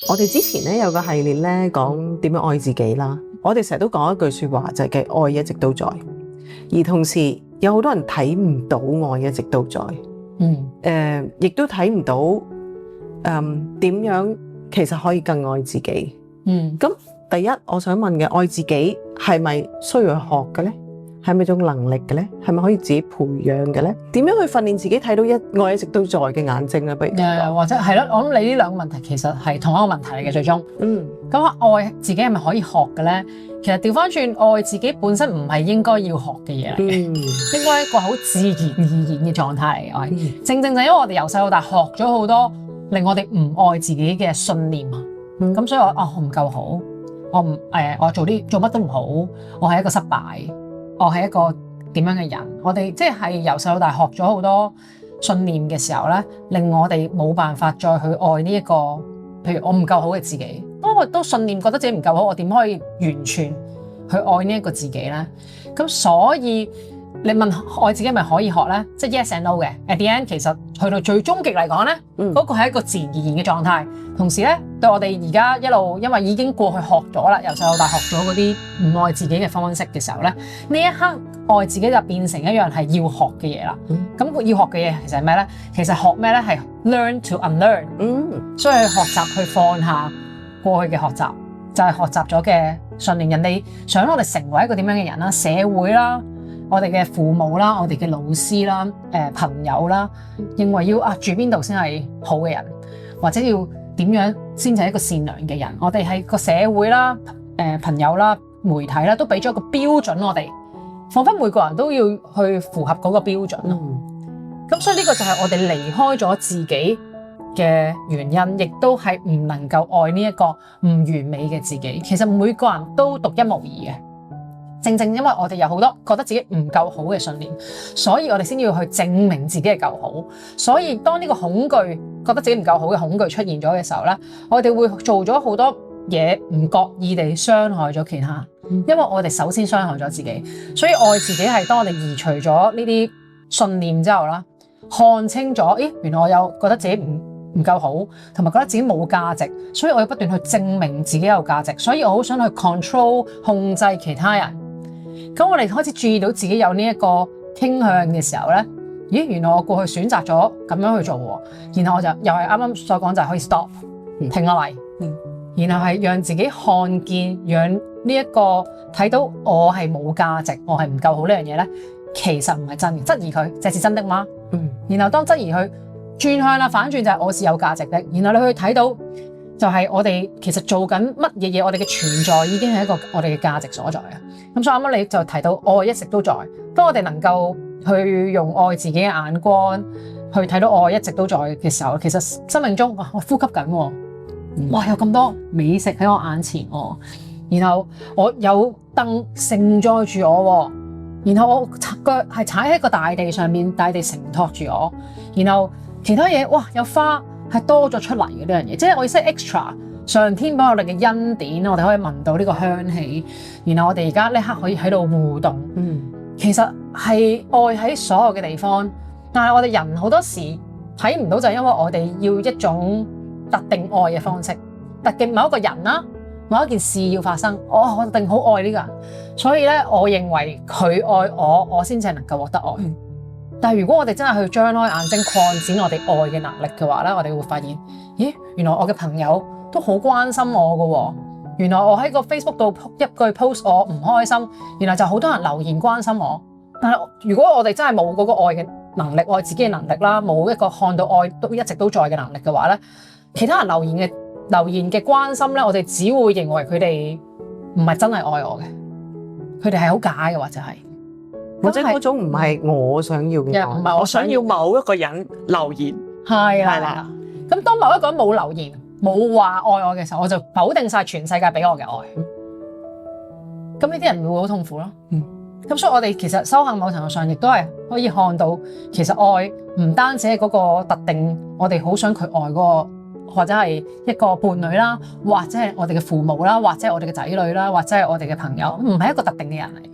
我哋之前咧有個系列咧講點樣愛自己啦，我哋成日都講一句說話就係嘅愛一直都在，而同時有好多人睇唔到愛一直都在，亦都睇唔到點樣其實可以更愛自己。咁第一我想問嘅，愛自己係咪需要去學嘅咧？係咪種能力嘅咧？係咪可以自己培養嘅咧？點樣去訓練自己睇到愛一直都在嘅眼睛咧？不如或者係咯，我諗你呢兩個問題其實係同一個問題嚟嘅最終。咁愛自己係咪可以學嘅咧？其實調翻轉，愛自己本身唔係應該要學嘅嘢嚟嘅，應該係一個好自然而然嘅狀態嚟嘅。正正就因為我哋由細到大學咗好多令我哋唔愛自己嘅信念啊。咁所以我唔夠好，我做乜都唔好，我係一個失敗。我係一個點樣嘅人？我哋即係由細到大學咗好多信念嘅時候咧，令我哋冇辦法再去愛呢一個，譬如我唔夠好嘅自己。當我都信念覺得自己唔夠好，我點可以完全去愛呢一個自己咧？咁所以你問愛自己係咪可以學咧？即係 yes and no 嘅。At the end 其實去到最終極嚟講咧，嗰個係一個自然而然嘅狀態。同時咧，對我哋而家一路因為已經過去學咗啦，由細到大學咗嗰啲唔愛自己嘅方式嘅時候咧，呢一刻愛自己就變成一樣係要學嘅嘢啦。咁要學嘅嘢其實係咩咧？其實學咩咧？係 learn to unlearn。所以學習去放下過去嘅學習，就係學習咗嘅信念。人哋想我哋成為一個點樣嘅人啦，社會啦，我哋嘅父母啦，我哋嘅老師啦，朋友啦，認為要住邊度先係好嘅人，或者要點樣先係一個善良嘅人。我哋係個社會啦，朋友啦，媒體啦，都俾咗一個標準我哋，彷彿每個人都要去符合嗰個標準咯。咁所以呢個就係我哋離開咗自己嘅原因，亦都係唔能夠愛呢一個唔完美嘅自己。其實每個人都獨一無二嘅。正正因為我哋有好多覺得自己唔夠好嘅信念，所以我哋先要去證明自己係夠好。所以當呢個恐懼覺得自己唔夠好嘅恐懼出現咗嘅時候咧，我哋會做咗好多嘢，唔覺意地傷害咗其他人。因為我哋首先傷害咗自己，所以愛自己係當我哋移除咗呢啲信念之後啦，看清咗，原來我有覺得自己唔夠好，同埋覺得自己冇價值，所以我要不斷去證明自己有價值，所以我好想去 control 控制其他人。咁我哋開始注意到自己有呢一個傾向嘅時候咧，原來我過去選擇咗咁樣去做喎，然後我就又係啱啱所講就係可以 stop 停落嚟，然後係讓自己看見，讓呢一個睇到我係冇價值，我係唔夠好呢樣嘢咧，其實唔係真嘅，質疑佢這是真的嗎？然後當質疑佢轉向啦，反轉就係我是有價值的，然後你去睇到就係我哋其實做緊乜嘢嘢，我哋嘅存在已經係一個我哋嘅價值所在啊。咁所以啱啱你就提到愛一直都在，當我哋能夠去用愛自己嘅眼光去睇到愛一直都在嘅時候，其實生命中我呼吸緊喎，哇有咁多美食喺我眼前喎，然後我有凳承載住我喎，然後我腳係踩喺個大地上面，大地承托住我，然後其他嘢哇有花係多咗出嚟嘅呢樣嘢，即係我意思係 extra 上天俾我哋嘅恩典，我哋可以聞到呢個香氣，然後我哋而家呢刻可以喺度互動。其實係愛喺所有嘅地方，但係我哋人好多時睇唔到，就係因為我哋要一種特定愛嘅方式，特定某一個人啦，某一件事要發生，我一定好愛呢個人，所以咧我認為佢愛我，我先至能夠獲得愛。但係如果我哋真係去張開眼睛擴展我哋愛嘅能力嘅話咧，我哋會發現，原來我嘅朋友都好關心我㗎喎，原來我喺個 Facebook 度一句 post 我唔開心，原來就好多人留言關心我。但係如果我哋真係冇嗰個愛嘅能力，愛自己嘅能力啦，冇一個看到愛都一直都在嘅能力嘅話咧，其他人留言嘅關心咧，我哋只會認為佢哋唔係真係愛我嘅，佢哋係好假嘅，或者嗰種唔係我想要嘅愛，唔係我想要某一個人留言，係啦。咁當某一個人冇留言，冇話愛我嘅時候，我就否定晒全世界俾我嘅愛。咁呢啲人會好痛苦咯。咁所以我哋其實修行某程度上亦都係可以看到，其實愛唔單止係嗰個特定，我哋好想佢愛嗰個，或者係一個伴侶啦，或者係我哋嘅父母啦，或者係我哋嘅仔女啦，或者係我哋嘅朋友，唔係一個特定嘅人嚟。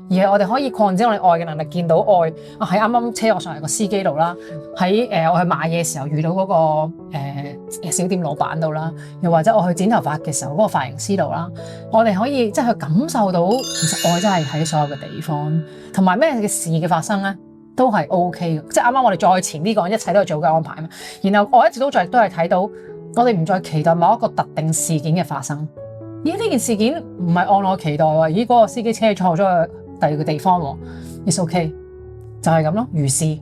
而係我哋可以擴展我哋愛嘅能力，見到愛喺啱啱車我上嚟個司機度啦，喺我去買嘢嘅時候遇到嗰個小店老闆度啦，又或者我去剪頭髮嘅時候嗰個髮型師度啦，我哋可以即係去感受到其實愛真係喺所有嘅地方，同埋咩嘅事嘅發生咧都係 OK 嘅，即係啱啱我哋再前啲講，一切都係早嘅安排嘛。然後我一直都係睇到我哋唔再期待某一個特定事件嘅發生。咦？呢件事件唔係按我期待喎，嗰個司機車錯咗去第二個地方喎，it's OK，就係咁咯，如是。